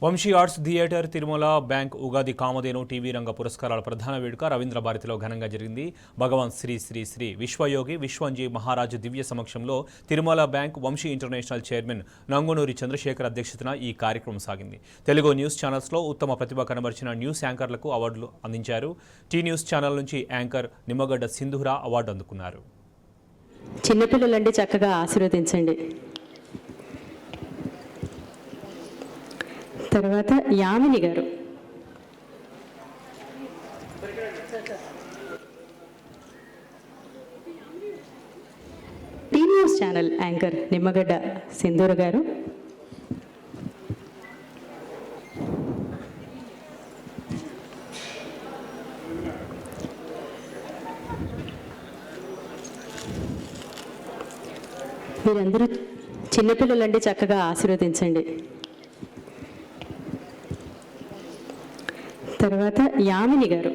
Vamsi Arts Theatre Tirumala Bank Ugadi Kamadhenu TV రంగ పురస్కారాల ప్రధాన వేడుక రవీంద్ర భారతిలో ఘనంగా జరిగింది. భగవాన్ శ్రీ శ్రీ శ్రీ విశ్వయోగి విశ్వంజీ మహారాజు దివ్య సమక్షంలో Tirumala Bank Vamsi International chairman Nangunuri Chandrasekhar అధ్యక్షతన ఈ కార్యక్రమం సాగింది. తెలుగు న్యూస్ ఛానల్స్లో ఉత్తమ ప్రతిభ కనబరిచిన న్యూస్ యాంకర్లకు అవార్డులు అందించారు. టీ న్యూస్ ఛానల్ నుంచి యాంకర్ నిమ్మగడ్డ సింధూరా అవార్డు అందుకున్నారు. చిన్నపిల్లలండి చక్కగా ఆశీర్వదించండి. తర్వాత యామిని గారు. T News channel anchor Nimmagadda Sindhura గారు. మీరందరూ చిన్నపిల్లలండి చక్కగా ఆశీర్వదించండి. తర్వాత యామిని గారు.